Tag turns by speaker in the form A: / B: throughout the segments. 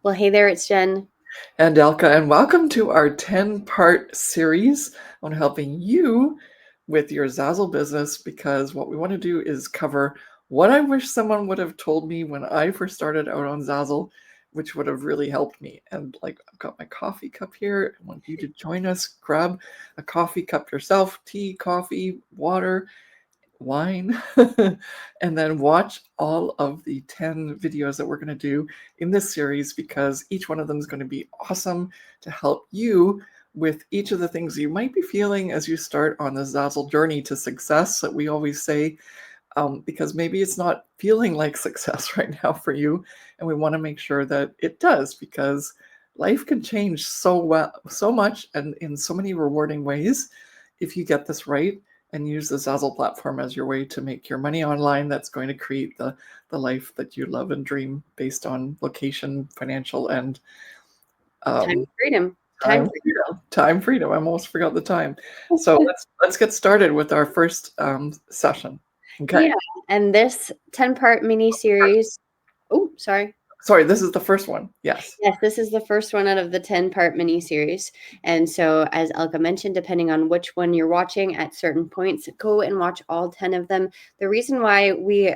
A: Well, hey there, it's Jen.
B: And Elka, and welcome to our 10-part series on helping you with your Zazzle business, because what we want to do is cover what I wish someone would have told me when I first started out on Zazzle, which would have really helped me. And like, I've got my coffee cup here. I want you to join us. Grab a coffee cup yourself, tea, coffee, water, wine, and then watch all of the 10 videos that we're going to do in this series, because each one of them is going to be awesome to help you with each of the things you might be feeling as you start on the Zazzle journey to success that we always say, because maybe it's not feeling like success right now for you, and we want to make sure that it does, because life can change so much and in so many rewarding ways if you get this right and use the Zazzle platform as your way to make your money online. That's going to create the life that you love and dream based on location, financial, and
A: Time freedom.
B: time freedom. Time freedom. I almost forgot the time. So let's get started with our first session. Okay.
A: Yeah, and this 10-part mini series. Oh, sorry.
B: Sorry, this is the first one. Yes.
A: Yes, this is the first one out of the 10-part mini series. And so, as Elka mentioned, depending on which one you're watching at certain points, go and watch all 10 of them. The reason why we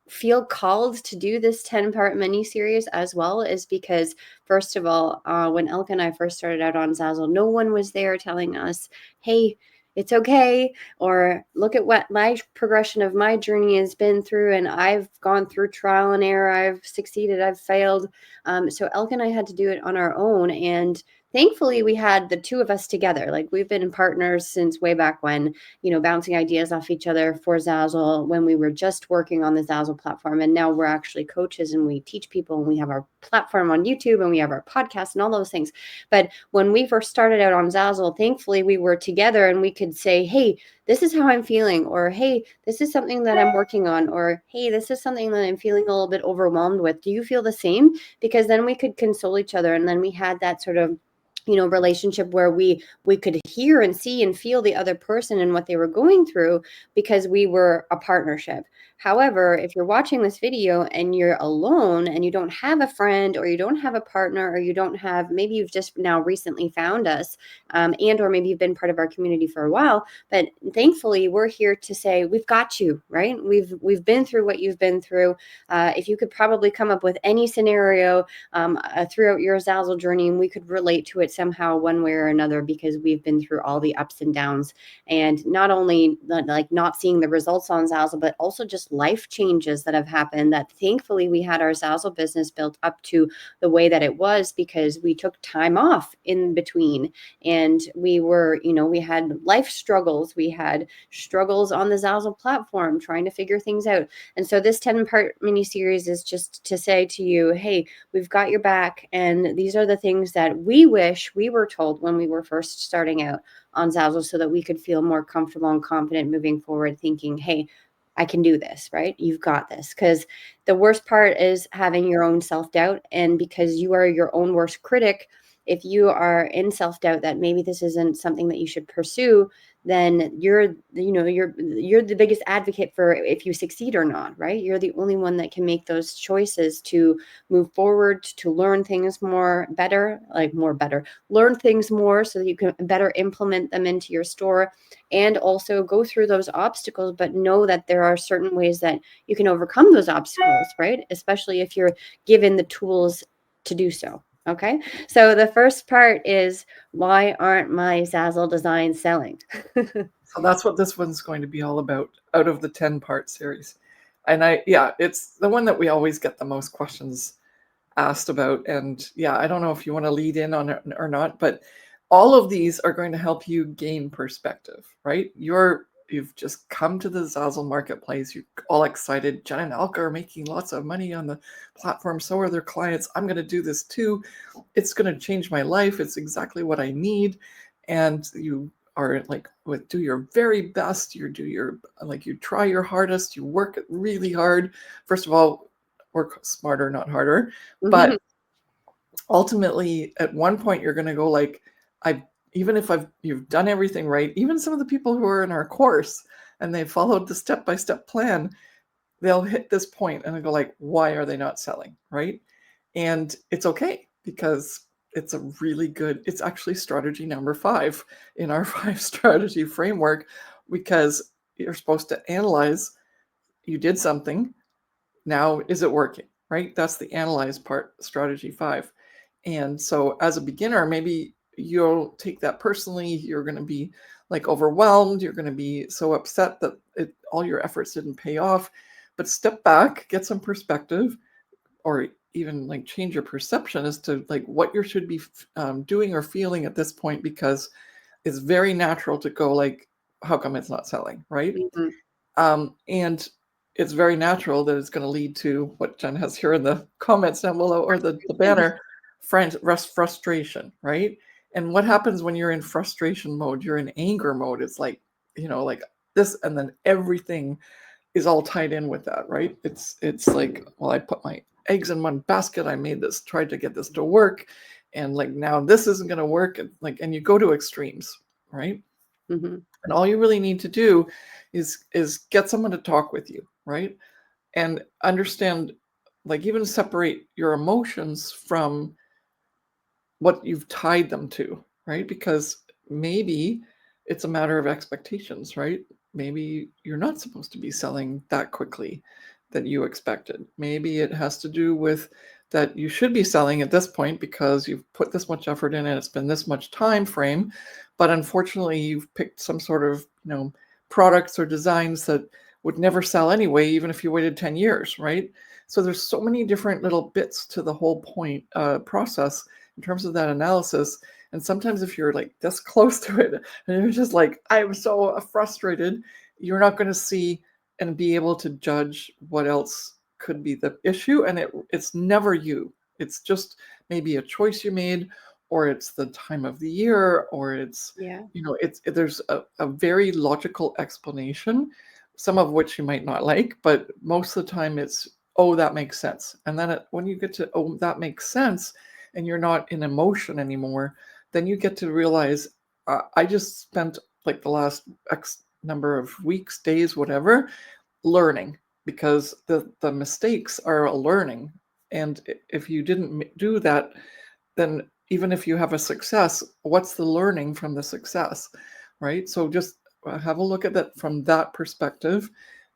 A: feel called to do this 10-part mini series as well is because, first of all, when Elka and I first started out on Zazzle, no one was there telling us, hey, it's okay, or look at what my progression of my journey has been through, and I've gone through trial and error, I've succeeded, I've failed. So Elka and I had to do it on our own, and thankfully we had the two of us together. Like, we've been partners since way back when, bouncing ideas off each other for Zazzle when we were just working on the Zazzle platform, and now we're actually coaches and we teach people, and we have our platform on YouTube and we have our podcast and all those things. But when we first started out on Zazzle, thankfully we were together and we could say, hey, this is how I'm feeling, or hey, this is something that I'm working on, or hey, this is something that I'm feeling a little bit overwhelmed with. Do you feel the same? Because then we could console each other, and then we had that sort of relationship where we could hear and see and feel the other person and what they were going through, because we were a partnership. However, if you're watching this video and you're alone and you don't have a friend, or you don't have a partner, or you don't have, maybe you've just now recently found us, and or maybe you've been part of our community for a while, but thankfully we're here to say we've got you, right? We've been through what you've been through. If you could probably come up with any scenario throughout your Zazzle journey, and we could relate to it somehow one way or another, because we've been through all the ups and downs, and not only like not seeing the results on Zazzle, but also just life changes that have happened, that thankfully we had our Zazzle business built up to the way that it was because we took time off in between, and we were, we had life struggles, we had struggles on the Zazzle platform trying to figure things out. And so this 10-part mini series is just to say to you, hey, we've got your back, and these are the things that we wish we were told when we were first starting out on Zazzle, so that we could feel more comfortable and confident moving forward, thinking, hey, I can do this, right? You've got this. Because the worst part is having your own self-doubt, and because you are your own worst critic, if you are in self-doubt that maybe this isn't something that you should pursue, then you're the biggest advocate for if you succeed or not, right? You're the only one that can make those choices to move forward, to learn things better, learn things more so that you can better implement them into your store, and also go through those obstacles, but know that there are certain ways that you can overcome those obstacles, right? Especially if you're given the tools to do so. Okay, so the first part is, why aren't my Zazzle designs selling?
B: So that's what this one's going to be all about, out of the 10-part series. And it's the one that we always get the most questions asked about. And yeah, I don't know if you want to lead in on it or not, but all of these are going to help you gain perspective, right? You've just come to the Zazzle marketplace. You're all excited. Jen and Elka are making lots of money on the platform. So are their clients. I'm going to do this too. It's going to change my life. It's exactly what I need. And you are like, do your very best. You try your hardest. You work really hard. First of all, work smarter, not harder. But ultimately, at one point, you're going to go like, you've done everything right. Even some of the people who are in our course and they followed the step-by-step plan, they'll hit this point and they go like, why are they not selling, right? And it's okay, because it's a really good, it's actually strategy number 5 in our 5 strategy framework, because you're supposed to analyze, you did something, now is it working, right? That's the analyze part, strategy 5. And so as a beginner, maybe you'll take that personally. You're going to be like overwhelmed. You're going to be so upset that all your efforts didn't pay off. But step back, get some perspective, or even like change your perception as to like what you should be doing or feeling at this point, because it's very natural to go like, how come it's not selling, right?
A: Mm-hmm.
B: And it's very natural that it's going to lead to what Jen has here in the comments down below, or the banner, frustration, right? And what happens when you're in frustration mode? You're in anger mode. It's like, like this, and then everything is all tied in with that, right? It's like, well, I put my eggs in one basket. I made this, tried to get this to work, and like now this isn't going to work. And you go to extremes, right?
A: Mm-hmm.
B: And all you really need to do is get someone to talk with you, right? And understand, like, even separate your emotions from what you've tied them to, right? Because maybe it's a matter of expectations, right? Maybe you're not supposed to be selling that quickly that you expected. Maybe it has to do with that you should be selling at this point because you've put this much effort in and it's been this much time frame, but unfortunately you've picked some sort of, products or designs that would never sell anyway, even if you waited 10 years, right? So there's so many different little bits to the whole point process in terms of that analysis. And sometimes if you're like this close to it and you're just like, I'm so frustrated, you're not going to see and be able to judge what else could be the issue. And it's never you. It's just maybe a choice you made, or it's the time of the year, or it's,
A: Yeah.
B: there's a very logical explanation, some of which you might not like, but most of the time it's, oh, that makes sense. And then when you get to, oh, that makes sense, and you're not in emotion anymore, then you get to realize, I just spent like the last X number of weeks, days, whatever, learning, because the mistakes are a learning. And if you didn't do that, then even if you have a success, what's the learning from the success, right? So just have a look at that from that perspective.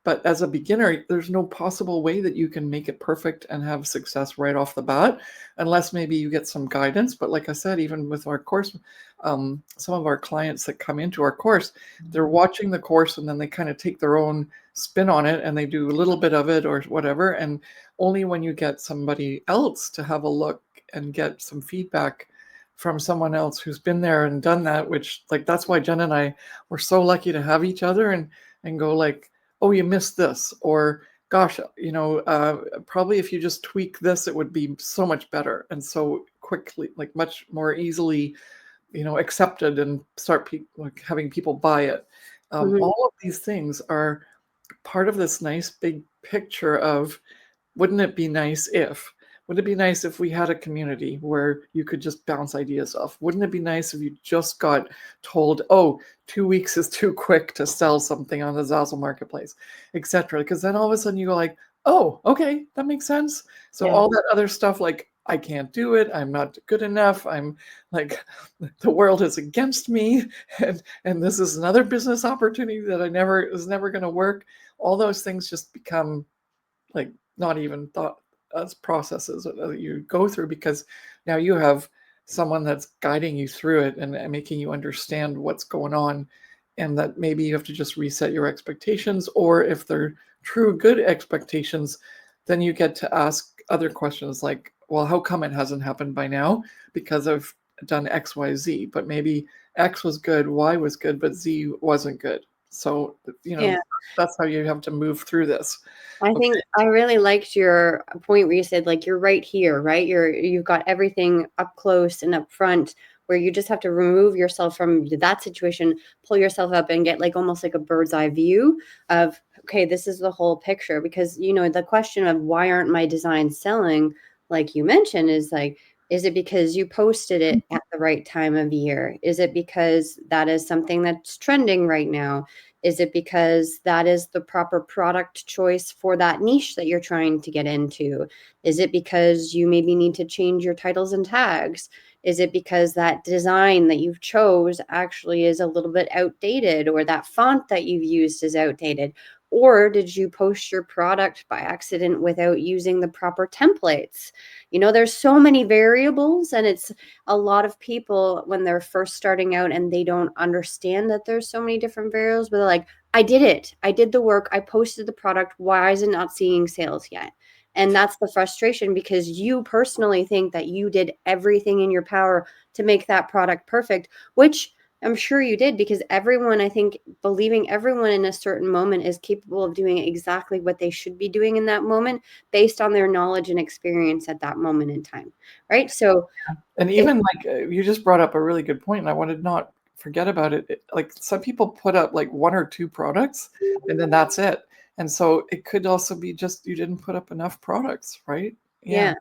B: But as a beginner, there's no possible way that you can make it perfect and have success right off the bat, unless maybe you get some guidance. But like I said, even with our course, some of our clients that come into our course, they're watching the course and then they kind of take their own spin on it and they do a little bit of it or whatever. And only when you get somebody else to have a look and get some feedback from someone else who's been there and done that, which, like, that's why Jen and I were so lucky to have each other and go like, oh, you missed this, or gosh, probably if you just tweak this, it would be so much better and so quickly, like much more easily, accepted, and start like having people buy it.
A: Mm-hmm.
B: All of these things are part of this nice big picture of, wouldn't it be nice if? Would it be nice if we had a community where you could just bounce ideas off? Wouldn't it be nice if you just got told, oh, 2 weeks is too quick to sell something on the Zazzle marketplace, etc.? Because then all of a sudden you go like, oh, okay, that makes sense. So
A: Yeah.
B: all that other stuff, like, I can't do it, I'm not good enough, I'm like, the world is against me, and this is another business opportunity that is never going to work. All those things just become like not even thought as processes that you go through, because now you have someone that's guiding you through it and making you understand what's going on, and that maybe you have to just reset your expectations, or if they're true good expectations, then you get to ask other questions like, well, how come it hasn't happened by now? Because I've done XYZ, but maybe X was good, Y was good, but Z wasn't good. So
A: Yeah.
B: that's how you have to move through this.
A: I
B: Okay.
A: think I really liked your point where you said, like, you're right here, right? You've got everything up close and up front, where you just have to remove yourself from that situation, pull yourself up and get like almost like a bird's eye view of, okay, this is the whole picture. Because, the question of why aren't my designs selling, like you mentioned, is like, is it because you posted it at the right time of year? Is it because that is something that's trending right now? Is it because that is the proper product choice for that niche that you're trying to get into? Is it because you maybe need to change your titles and tags? Is it because that design that you've chose actually is a little bit outdated, or that font that you've used is outdated? Or did you post your product by accident without using the proper templates? There's so many variables, and it's a lot of people when they're first starting out and they don't understand that there's so many different variables, but they're like, I did it. I did the work. I posted the product. Why is it not seeing sales yet? And that's the frustration, because you personally think that you did everything in your power to make that product perfect, which I'm sure you did, because everyone, I think, believing everyone in a certain moment is capable of doing exactly what they should be doing in that moment based on their knowledge and experience at that moment in time, right? So,
B: And even like you just brought up a really good point, and I wanted not forget about it. Like some people put up like 1 or 2 products, and then that's it. And so it could also be just you didn't put up enough products, right? Yeah.
A: yeah.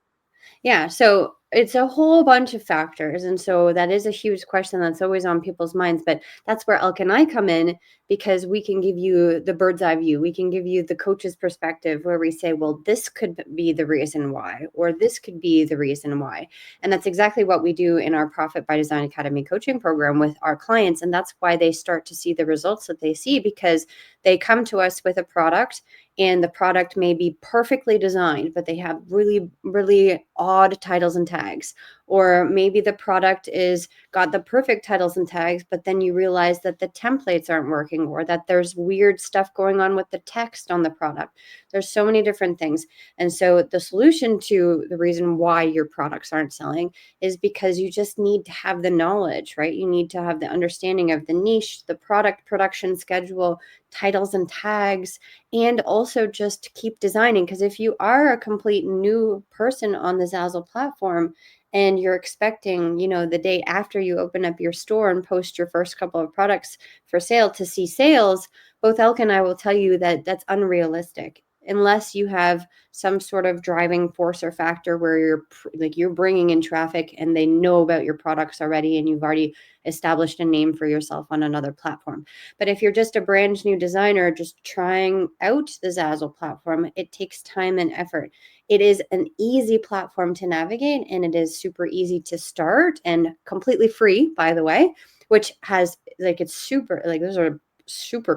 A: Yeah, so it's a whole bunch of factors. And so that is a huge question that's always on people's minds. But that's where Elk and I come in, because we can give you the bird's eye view. We can give you the coach's perspective, where we say, well, this could be the reason why, or this could be the reason why. And that's exactly what we do in our Profit by Design Academy coaching program with our clients. And that's why they start to see the results that they see, because they come to us with a product, and the product may be perfectly designed, but they have really, really odd titles and tags. Or maybe the product is got the perfect titles and tags, but then you realize that the templates aren't working, or that there's weird stuff going on with the text on the product. There's so many different things. And so the solution to the reason why your products aren't selling is because you just need to have the knowledge, right? You need to have the understanding of the niche, the product production schedule, titles and tags, and also just keep designing. Because if you are a complete new person on the Zazzle platform, and you're expecting, the day after you open up your store and post your first couple of products for sale to see sales, both Elk and I will tell you that that's unrealistic, unless you have some sort of driving force or factor where you're bringing in traffic and they know about your products already, and you've already established a name for yourself on another platform. But if you're just a brand new designer just trying out the Zazzle platform, it takes time and effort. It is an easy platform to navigate, and it is super easy to start, and completely free, by the way, which has it's super, those are super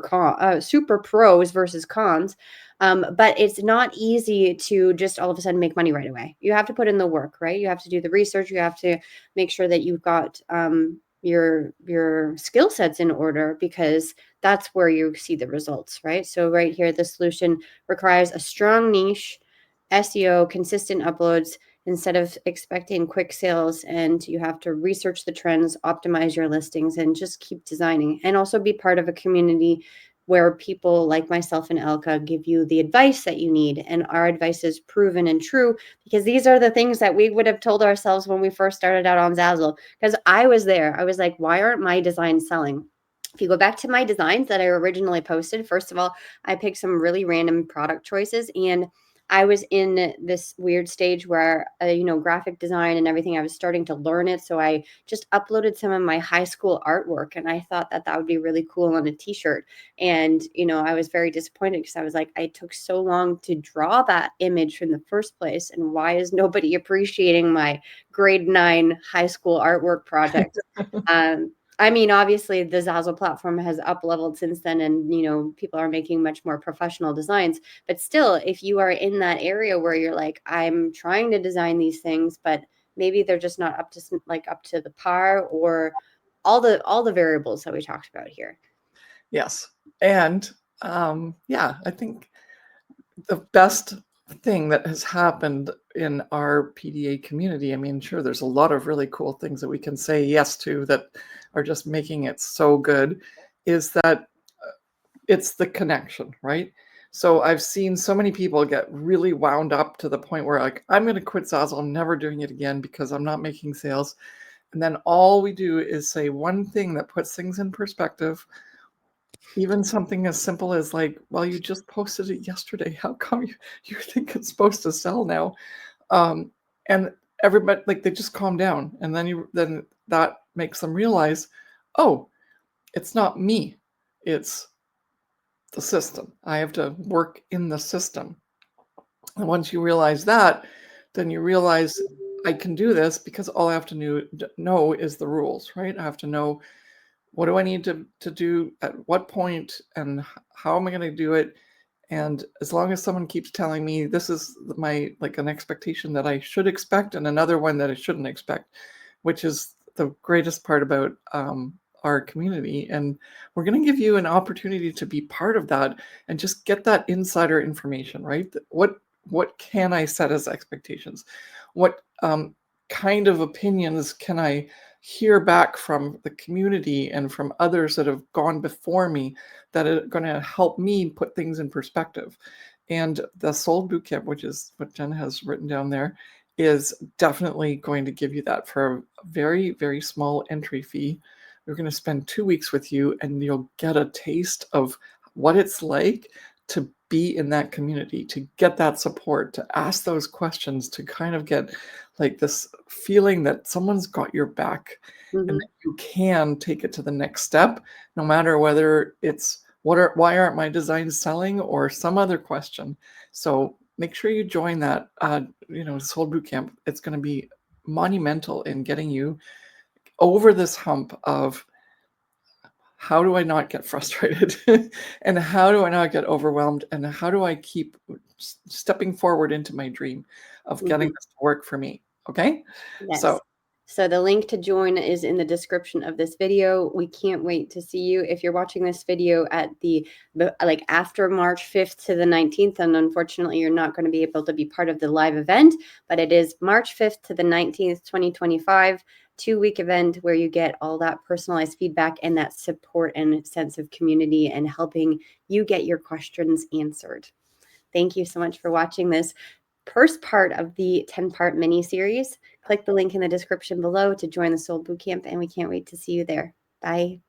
A: pros versus cons. But it's not easy to just all of a sudden make money right away. You have to put in the work, right? You have to do the research. You have to make sure that you've got your skill sets in order, because that's where you see the results, right? So right here, the solution requires a strong niche, SEO, consistent uploads, instead of expecting quick sales. And you have to research the trends, optimize your listings, and just keep designing, and also be part of a community where people like myself and Elka give you the advice that you need. And our advice is proven and true, because these are the things that we would have told ourselves when we first started out on Zazzle. Because I was there. I was like, why aren't my designs selling? If you go back to my designs that I originally posted, first of all, I picked some really random product choices, and I was in this weird stage where, graphic design and everything, I was starting to learn it. So I just uploaded some of my high school artwork, and I thought that that would be really cool on a t-shirt. And, I was very disappointed, because I was like, I took so long to draw that image in the first place. And why is nobody appreciating my grade 9 high school artwork project? I mean, obviously the Zazzle platform has up leveled since then, and, people are making much more professional designs. But still, if you are in that area where you're like, I'm trying to design these things, but maybe they're just not up to the par, or all the variables that we talked about here.
B: Yes. And yeah, I think the best thing that has happened in our PDA community, I mean, sure, there's a lot of really cool things that we can say yes to that are just making it so good, is that it's the connection, right? So I've seen so many people get really wound up to the point where, like, I'm going to quit Zazzle. I'm never doing it again because I'm not making sales. And then all we do is say one thing that puts things in perspective. Even something as simple as like, well, you just posted it yesterday. How come you think it's supposed to sell now? And everybody, like, they just calm down. And then that makes them realize, oh, it's not me. It's the system. I have to work in the system. And once you realize that, then you realize I can do this because all I have to know is the rules, right? I have to know, what do I need to do at what point, and how am I going to do it? And as long as someone keeps telling me this is my, like, an expectation that I should expect and another one that I shouldn't expect, which is the greatest part about our community. And we're going to give you an opportunity to be part of that and just get that insider information, right? What can I set as expectations? What kind of opinions can I hear back from the community and from others that have gone before me that are going to help me put things in perspective? And the Soul Bootcamp, which is what Jen has written down there, is definitely going to give you that for a very, very small entry fee. We're going to spend 2 weeks with you, and you'll get a taste of what it's like to be in that community, to get that support, to ask those questions, to kind of get like this feeling that someone's got your back and
A: Mhm.
B: that you can take it to the next step, no matter whether it's why aren't my designs selling or some other question. So make sure you join that, Soul Bootcamp. It's going to be monumental in getting you over this hump of, how do I not get frustrated? And how do I not get overwhelmed? And how do I keep stepping forward into my dream of getting
A: Mhm.
B: this to work for me? Okay. So
A: Yes. So the link to join is in the description of this video. We can't wait to see you. If you're watching this video at like after March 5th to the 19th, and unfortunately you're not going to be able to be part of the live event, but it is March 5th to the 19th, 2025, 2-week event where you get all that personalized feedback and that support and sense of community and helping you get your questions answered. Thank you so much for watching this first part of the 10-part mini series. Click the link in the description below to join the Soul Bootcamp, and we can't wait to see you there. Bye.